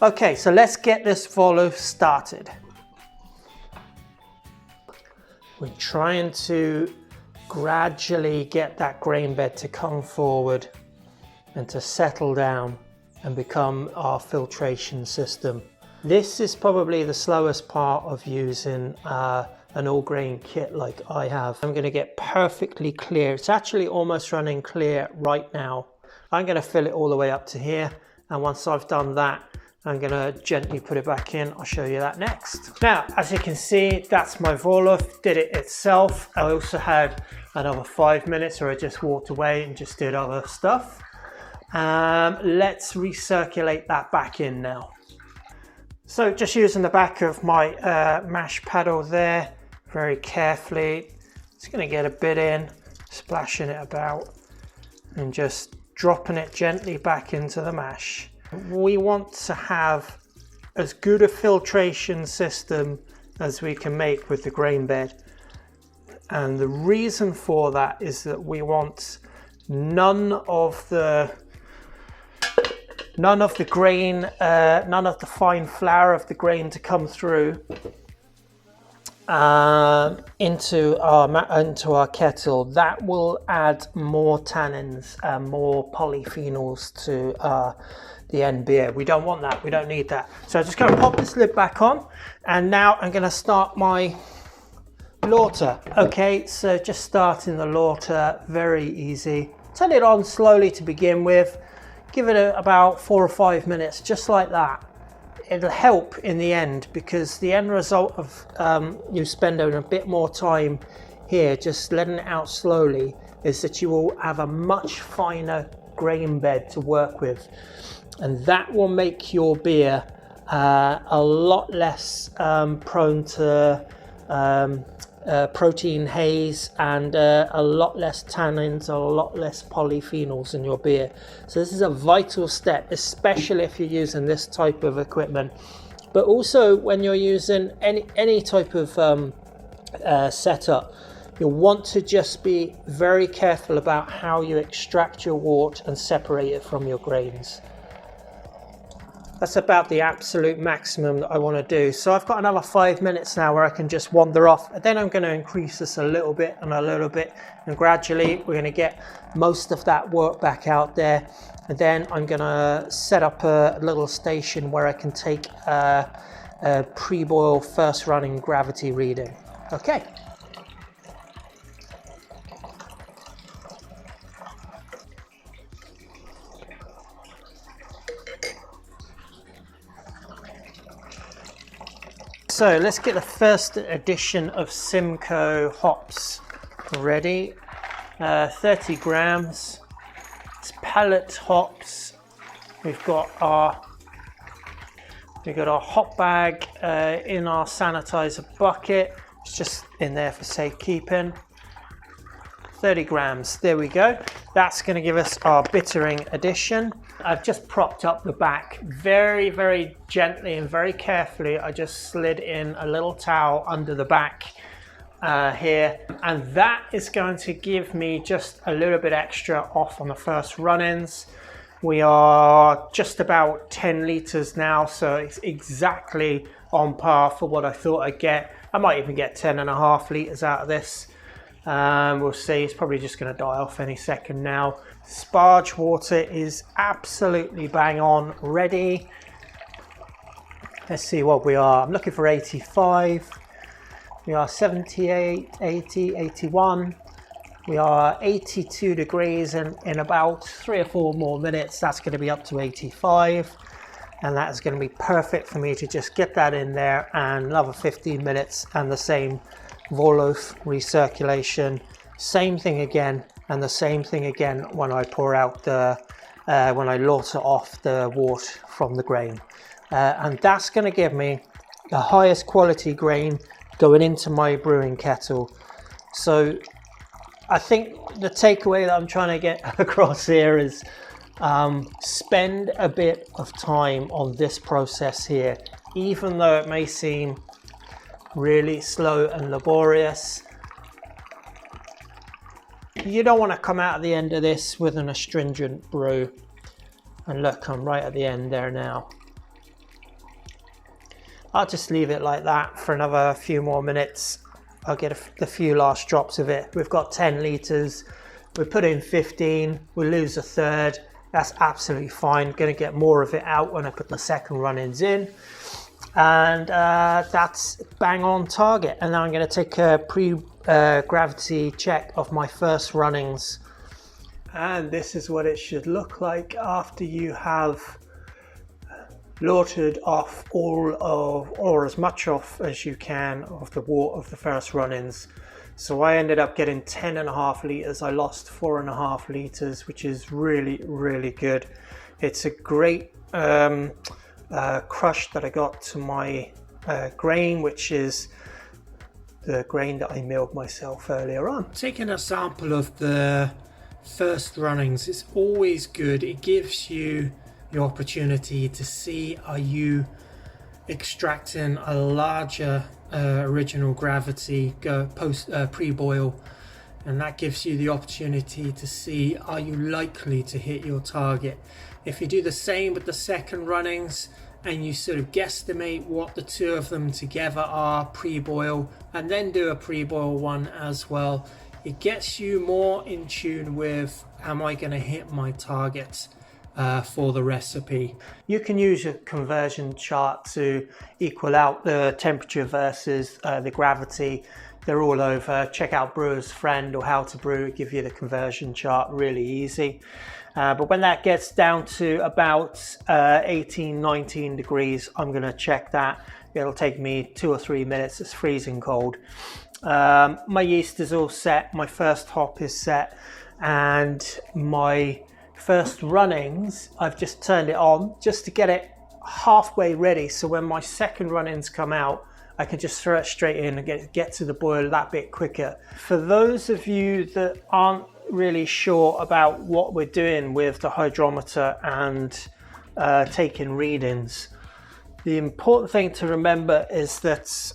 Okay, so let's get this Vorlauf started. We're trying to gradually get that grain bed to come forward and to settle down and become our filtration system. This is probably the slowest part of using an all-grain kit like I have. I'm going to get perfectly clear. It's actually almost running clear right now. I'm going to fill it all the way up to here, and once I've done that, I'm going to gently put it back in. I'll show you that next. Now, as you can see, that's my Vorlauf, did it itself. I also had another 5 minutes where I just walked away and just did other stuff. Let's recirculate that back in now. So just using the back of my mash paddle there, very carefully, just going to get a bit in, splashing it about and just dropping it gently back into the mash. We want to have as good a filtration system as we can make with the grain bed. And the reason for that is that we want none of the grain, none of the fine flour of the grain to come through into our kettle. That will add more tannins and more polyphenols to the end beer. We don't want that, we don't need that. So I'm just going to pop this lid back on, and now I'm going to start my Lauter. Okay, so just starting the Lauter, very easy. Turn it on slowly to begin with. Give it about 4 or 5 minutes, just like that. It'll help in the end, because the end result of you spending a bit more time here, just letting it out slowly, is that you will have a much finer grain bed to work with. And that will make your beer a lot less prone to protein haze, and a lot less tannins, a lot less polyphenols in your beer. So this is a vital step, especially if you're using this type of equipment, but also when you're using any type of setup. You'll want to just be very careful about how you extract your wort and separate it from your grains. That's about the absolute maximum that I want to do. So I've got another 5 minutes now where I can just wander off. And then I'm going to increase this a little bit and a little bit. And gradually we're going to get most of that wort back out there. And then I'm going to set up a little station where I can take a pre-boil first running gravity reading. Okay. So let's get the first edition of Simcoe hops ready. 30 grams. It's pellet hops. We've got our hop bag in our sanitizer bucket. It's just in there for safekeeping. 30 grams, there we go. That's going to give us our bittering addition. I've just propped up the back very, very gently and very carefully. I just slid in a little towel under the back here, and that is going to give me just a little bit extra off on the first run-ins. We are just about 10 litres now, so it's exactly on par for what I thought I'd get. I might even get 10.5 litres out of this. We'll see, it's probably just going to die off any second now. Sparge water is absolutely bang on ready. Let's see what we are. I'm looking for 85. We are 78, 80, 81. We are 82 degrees, and in about 3 or 4 more minutes, that's going to be up to 85. And that is going to be perfect for me to just get that in there, and another 15 minutes and the same Vorlauf recirculation. Same thing again, and the same thing again when I pour out when I lauter off the wort from the grain. And that's going to give me the highest quality grain going into my brewing kettle. So I think the takeaway that I'm trying to get across here is spend a bit of time on this process here, even though it may seem really slow and laborious. You don't want to come out at the end of this with an astringent brew. And look, I'm right at the end there now. I'll just leave it like that for another few more minutes. I'll get the few last drops of it. We've got 10 litres, we put in 15, we lose a third. That's absolutely fine. Going to get more of it out when I put the second run-ins in. And that's bang on target. And now I'm going to take a pre-gravity check of my first runnings. And this is what it should look like after you have lautered off all of, or as much off as you can of the wort of the first run-ins. So I ended up getting 10.5 litres. I lost 4.5 litres, which is really, really good. It's a great crush that I got to my grain, which is the grain that I milled myself earlier on. Taking a sample of the first runnings is always good. It gives you the opportunity to see, are you extracting a larger original gravity post pre-boil, and that gives you the opportunity to see, are you likely to hit your target. If you do the same with the second runnings and you sort of guesstimate what the two of them together are pre-boil, and then do a pre-boil one as well, it gets you more in tune with, am I going to hit my target for the recipe. You can use your conversion chart to equal out the temperature versus the gravity. They're all over. Check out Brewer's Friend or How to Brew, give you the conversion chart, really easy. But when that gets down to about 18, 19 degrees, I'm going to check that. It'll take me 2 or 3 minutes. It's freezing cold. My yeast is all set. My first hop is set, and my first runnings, I've just turned it on just to get it halfway ready. So when my second run-ins come out, I can just throw it straight in and get to the boil that bit quicker. For those of you that aren't really sure about what we're doing with the hydrometer and taking readings, the important thing to remember is that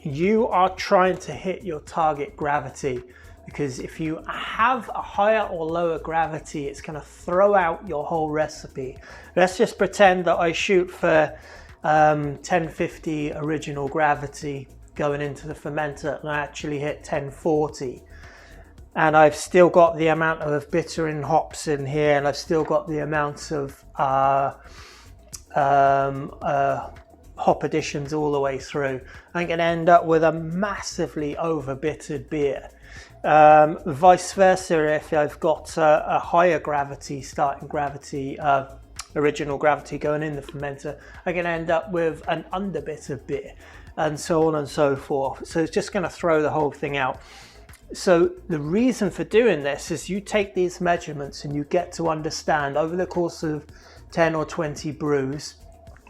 you are trying to hit your target gravity, because if you have a higher or lower gravity, it's going to throw out your whole recipe. Let's just pretend that I shoot for 1050 original gravity going into the fermenter, and I actually hit 1040. And I've still got the amount of bitter and hops in here, and I've still got the amount of hop additions all the way through. I'm going to end up with a massively over bittered beer. Vice versa, if I've got a higher gravity, starting gravity, original gravity going in the fermenter, I'm going to end up with an under bittered beer, and so on and so forth. So it's just going to throw the whole thing out. So the reason for doing this is you take these measurements and you get to understand over the course of 10 or 20 brews,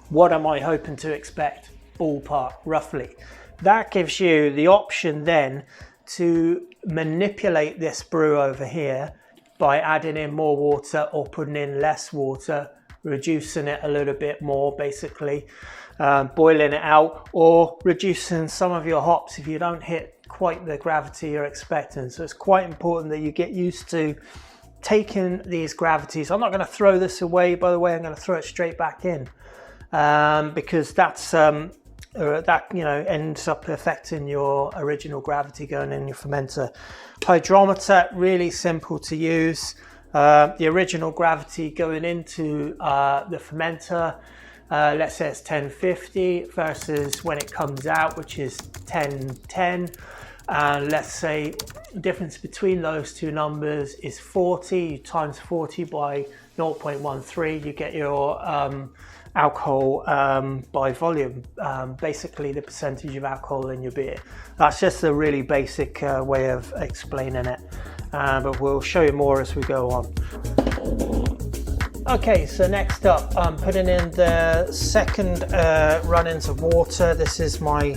what am I hoping to expect, ballpark, roughly. That gives you the option then to manipulate this brew over here by adding in more water or putting in less water, reducing it a little bit more, basically boiling it out, or reducing some of your hops if you don't hit quite the gravity you're expecting. So it's quite important that you get used to taking these gravities. I'm not going to throw this away, by the way. I'm going to throw it straight back in because that's that, you know, ends up affecting your original gravity going in your fermenter. Hydrometer, really simple to use. The original gravity going into the fermenter, let's say it's 1050 versus when it comes out, which is 1010. And let's say the difference between those two numbers is 40. You times 40 by 0.13, you get your alcohol by volume, basically the percentage of alcohol in your beer. That's just a really basic way of explaining it, but we'll show you more as we go on. Okay, so next up, I'm putting in the second run-ins of water. This is my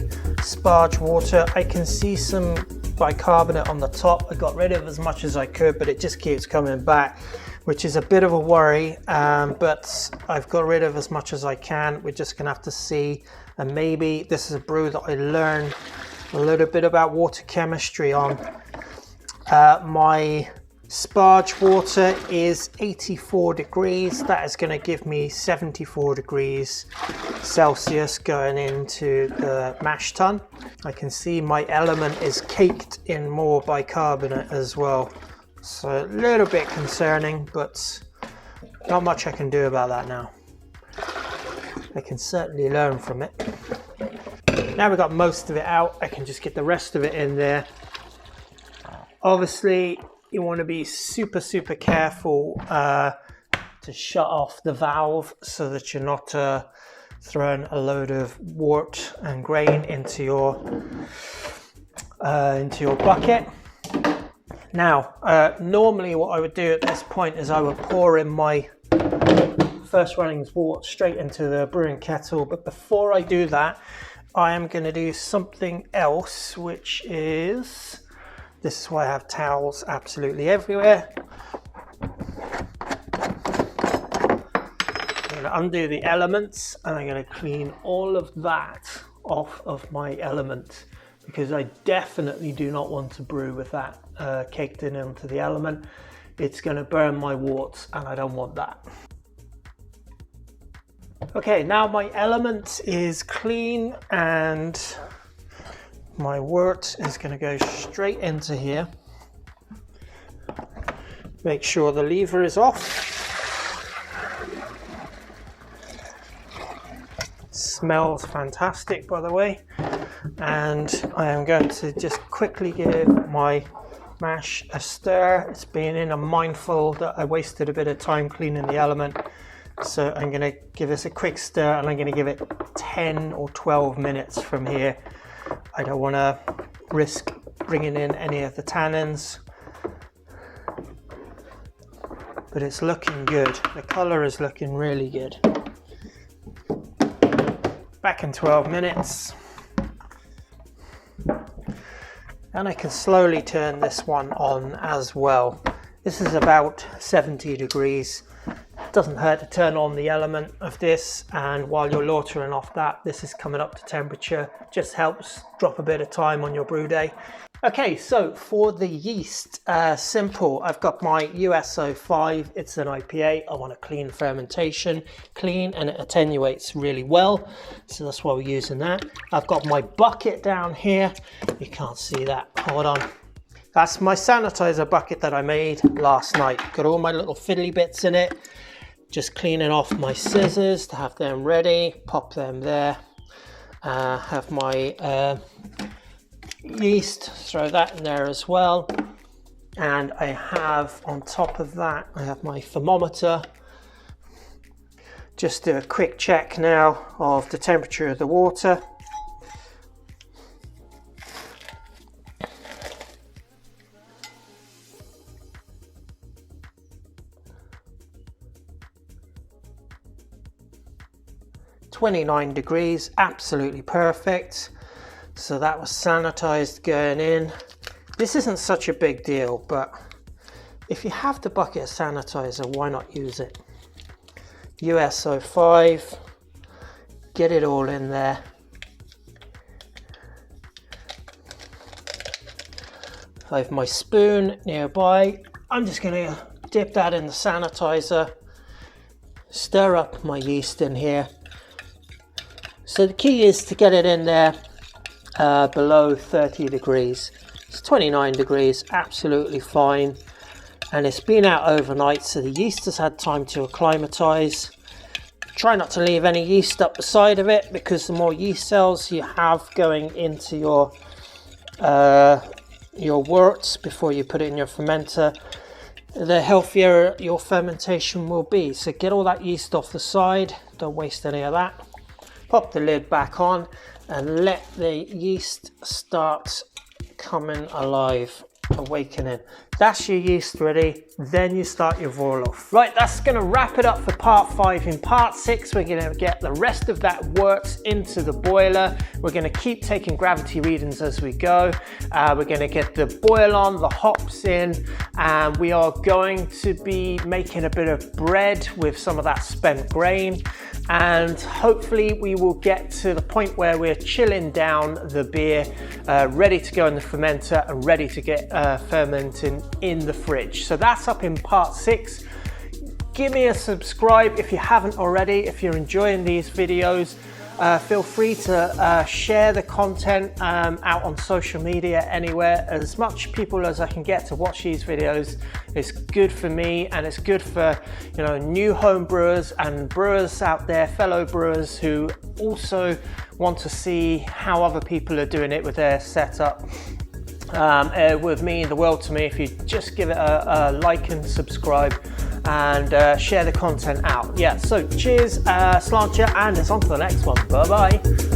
sparge water. I can see some bicarbonate on the top. I got rid of as much as I could, but it just keeps coming back, which is a bit of a worry, but I've got rid of as much as I can. We're just gonna have to see, and maybe this is a brew that I learned a little bit about water chemistry on. My Sparge water is 84 degrees. That is going to give me 74 degrees Celsius going into the mash tun. I can see my element is caked in more bicarbonate as well. So a little bit concerning, but not much I can do about that now. I can certainly learn from it. Now we've got most of it out, I can just get the rest of it in there. Obviously, you want to be super careful to shut off the valve so that you're not throwing a load of wort and grain into your bucket. Now, normally what I would do at this point is I would pour in my first runnings wort straight into the brewing kettle, but before I do that, I am going to do something else, which is, this is why I have towels absolutely everywhere. I'm going to undo the elements and I'm going to clean all of that off of my element, because I definitely do not want to brew with that caked in onto the element. It's going to burn my worts and I don't want that. Okay, now my element is clean and my wort is going to go straight into here. Make sure the lever is off. Smells fantastic, by the way. And I am going to just quickly give my mash a stir. It's been in, I'm mindful that I wasted a bit of time cleaning the element. So I'm going to give this a quick stir and I'm going to give it 10 or 12 minutes from here. I don't want to risk bringing in any of the tannins, but it's looking good. The colour is looking really good. Back in 12 minutes. And I can slowly turn this one on as well. This is about 70 degrees. Doesn't hurt to turn on the element of this, and while you're lautering off that, this is coming up to temperature. Just helps drop a bit of time on your brew day. Okay, so for the yeast, simple. I've got my USO5, it's an IPA. I want a clean fermentation, clean, and it attenuates really well. So that's why we're using that. I've got my bucket down here. You can't see that, hold on. That's my sanitizer bucket that I made last night. Got all my little fiddly bits in it. Just cleaning off my scissors to have them ready. Pop them there. Have my yeast, throw that in there as well. And I have on top of that, I have my thermometer. Just do a quick check now of the temperature of the water. .29 degrees, absolutely perfect. So that was sanitized going in. This isn't such a big deal, but if you have the bucket of sanitizer, why not use it? USO5, get it all in there. I have my spoon nearby. I'm just going to dip that in the sanitizer, stir up my yeast in here. So the key is to get it in there below 30 degrees. It's 29 degrees, absolutely fine. And it's been out overnight, so the yeast has had time to acclimatize. Try not to leave any yeast up the side of it, because the more yeast cells you have going into your worts before you put it in your fermenter, the healthier your fermentation will be. So get all that yeast off the side, don't waste any of that. Pop the lid back on and let the yeast start coming alive, awakening. That's your yeast ready, then you start your Vorlauf. Right, that's going to wrap it up for part 5. In part 6, we're going to get the rest of that wort into the boiler. We're going to keep taking gravity readings as we go. We're going to get the boil on, the hops hops in, and we are going to be making a bit of bread with some of that spent grain, and hopefully we will get to the point where we're chilling down the beer, ready to go in the fermenter and ready to get fermenting in the fridge. So that's up in part 6. Give me a subscribe if you haven't already. If you're enjoying these videos, feel free to share the content out on social media, anywhere. As much people as I can get to watch these videos is good for me, and it's good for, you know, new home brewers and brewers out there, fellow brewers who also want to see how other people are doing it with their setup. It would mean the world to me if you just give it a like and subscribe and share the content out. Yeah, so cheers, Slancher, and it's on to the next one. Bye bye.